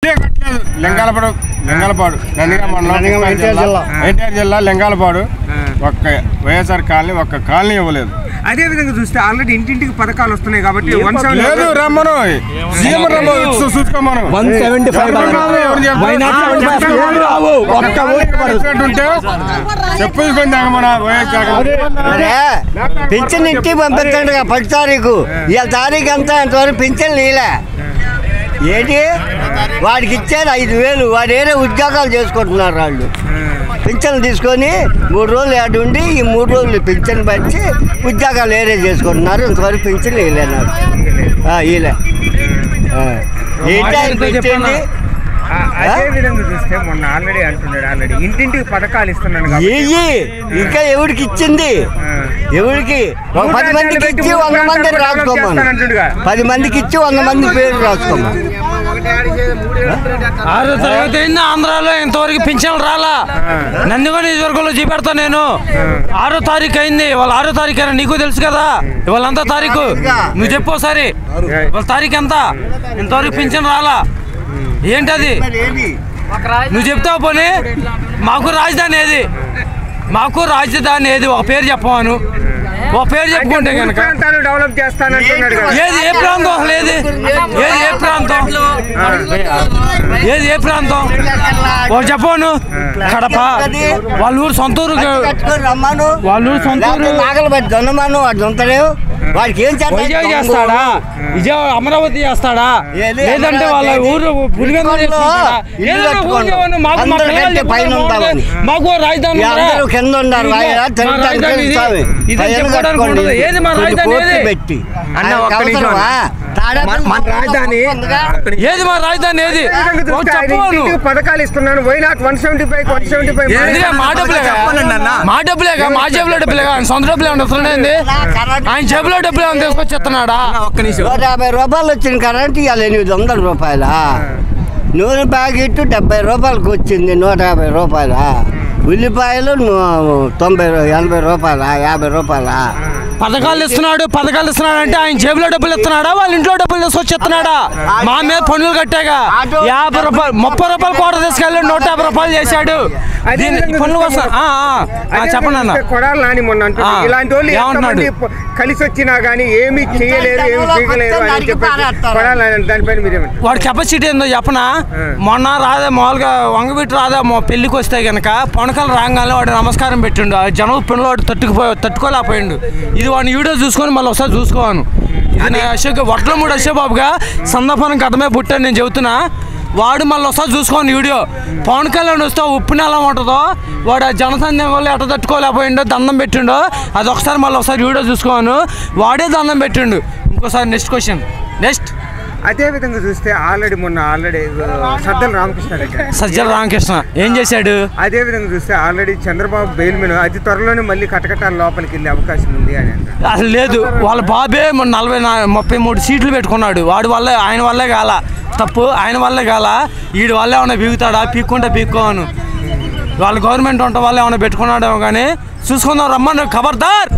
కట్టే కట్టలేదు. లింగాలపాడు ఎన్టీఆర్ జిల్లా లింగాలపాడు ఒక్క వైఎస్ఆర్ కాలనీ ఒక్క కాలనీ ఇవ్వలేదు. అదే విధంగా చూస్తే ఆల్రెడీ ఇంటింటికి పథకాలు వస్తున్నాయి కాబట్టి లేదు రమ్మను సీఎం చూసుకోమను. చెప్పుకుంది పింఛన్ ఇంటికి పంపించండి 10 తారీఖు. ఇవాళ తారీఖు అంతా ఇంతవరకు పింఛన్ నీలే. ఏంటి వాడికి ఇచ్చారు 5,000. వాడు ఏదో ఉద్యోగాలు చేసుకుంటున్నారు. వాళ్ళు పింఛన్లు తీసుకొని 3 రోజులు ఏడు ఉండి ఈ 3 రోజులు పింఛన్ పంచి ఉద్యోగాలు ఏరే చేసుకుంటున్నారు. ఇంతవరకు పింఛన్ వీలే నాకు వీలే. ఏంటి అదే విధంగా చూస్తే మొన్న ఆల్రెడీ ఇంటింటికి పథకాలు ఇస్తున్నాను. ఇంకా ఎవరికి ఇచ్చింది? ఎవరికి 10 మందికి ఇచ్చి 100 మంది రాసుకోమని 10 మందికి ఇచ్చి 100 మంది పేరు రాసుకోమని. 6వ తరగతి అయింది ఆంధ్రాలో, ఇంతవరకు పింఛన్లు రాలా. నందిగొండ నియోజకవర్గంలో చూపెడతా నేను. 6వ తారీఖు అయింది. వాళ్ళ 6వ తారీఖు అయినా నీకు తెలుసు కదా. ఇవాళ ఎంత తారీఖు నువ్వు చెప్పు ఒకసారి. వాళ్ళ తారీఖు ఎంత? ఇంతవరకు పింఛన్ రాలా. ఏంటది నువ్వు చెప్తావు? పోనీ మాకు రాజధాని ఏది ఒక పేరు చెప్పాను. ఒక పేరు చెప్పుకుంటే కనుక డెవలప్ చేస్తానంటున్నాడు. ఏది ఏ ప్రాంతం లేదు? ఏ ప్రాంతం ఒక చెప్పాను. కడప వాళ్ళ ఊరు సొంతూరు. నాగలబెట్టి దొన్నమాను వాడు దొంతలేవు. వాడికి ఏం చేస్తాడా? విజయవాడ అమరావతి చేస్తాడా? లేదంటే వాళ్ళ ఊరు మాకు రాజధాని కింద ఉన్నారు. ఏది మా రాజధాని? పెట్టి ఏది మా రాజధాని ఏది? పథకాలు ఇస్తున్నాను. వైనాట్ 175 మా డబ్బులేగా మా జేబులో డబ్బులేగా. ఆయన సొంత డబ్బులు ఏమన్నా వస్తున్నాయండి? ఆయన జేబులో డబ్బులు ఏమన్నా తీసుకొచ్చి ఇస్తున్నాడా? 150 రూపాయలు వచ్చిన కరెంట్ ఇవాళ 800 రూపాయలా? నూనె ప్యాకెట్ 70 రూపాయలకు వచ్చింది. 150 రూపాయలా? ఉల్లిపాయలు 80 రూపాయలా? 50 రూపాయలా? పథకాలు ఇస్తున్నాడు అంటే ఆయన జేబులో డబ్బులు ఇస్తున్నాడా? వాళ్ళ ఇంట్లో డబ్బులు తీసుకొచ్చి ఇస్తున్నాడా? మా మీద పన్నులు కట్టాగా 50 రూపాయలు 30 రూపాయలు కోట తీసుకెళ్ళి 150 రూపాయలు చేశాడు. పన్నులు వస్తారు. చెప్పండి అన్న. కొడాలి నాని మొన్న ఇలాంటి వాళ్ళు ఏమన్నాడు? కలిసి వచ్చినా గానీ ఏమి చేయలేరు, ఏమి చేయలేరు అని చెప్పి దానిపైన మీరేమంటారు? వాడి కెపాసిటీ ఏందో చెప్పనా? మొన్న రాదా మామూలుగా వంగబెట్టి రాదా పెళ్లికి వస్తే కనుక పొనకలు రాగానే వాడు నమస్కారం పెట్టిండు. జనం పిల్లలు వాడు తట్టుకోలేకపోయిండు. ఇది వాడిని వీడియో చూసుకొని మళ్ళీ ఒకసారి చూసుకోవాను. ఇది అశోక్ వడ్లమూడి అశోక్ బాబుగా సందర్భానికి గతమే పుట్టాను నేను చెబుతున్నా. వాడు మళ్ళీ ఒకసారి చూసుకోండి వీడియో. పవన్ కళ్యాణ్ వస్తే ఉప్పుని ఎలా ఉంటుందో వాడు జనసంధ్యం వల్ల ఎట్ట తట్టుకోలేకపోయిండో దండం పెట్టిండో అది ఒకసారి మళ్ళీ ఒకసారి వీడియో చూసుకోను. వాడే దండం పెట్టిండు. ఇంకోసారి నెక్స్ట్ క్వశ్చన్. అదే విధంగా చూస్తే ఆల్రెడీ సజ్జల రామకృష్ణ ఏం చేశాడు? అదే విధంగా చూస్తే ఆల్రెడీ చంద్రబాబు బెయిల్ మీద అతి త్వరలోనే మళ్ళీ కటకటాల లోపలికి వెళ్ళే అవకాశం ఉంది అని అసలు లేదు. వాళ్ళ బాబే 33 సీట్లు పెట్టుకున్నాడు. ఆయన వల్లే కాల తప్పు. ఆయన వల్లే కాల. వీడి వల్ల ఏమైనా పీకుతాడా? పీక్కుంటే పీక్కోను. వాళ్ళ గవర్నమెంట్ ఉంటే వల్ల ఏమైనా పెట్టుకున్నాడేమో కానీ చూసుకుందాం. రమ్మని ఖబర్దార్.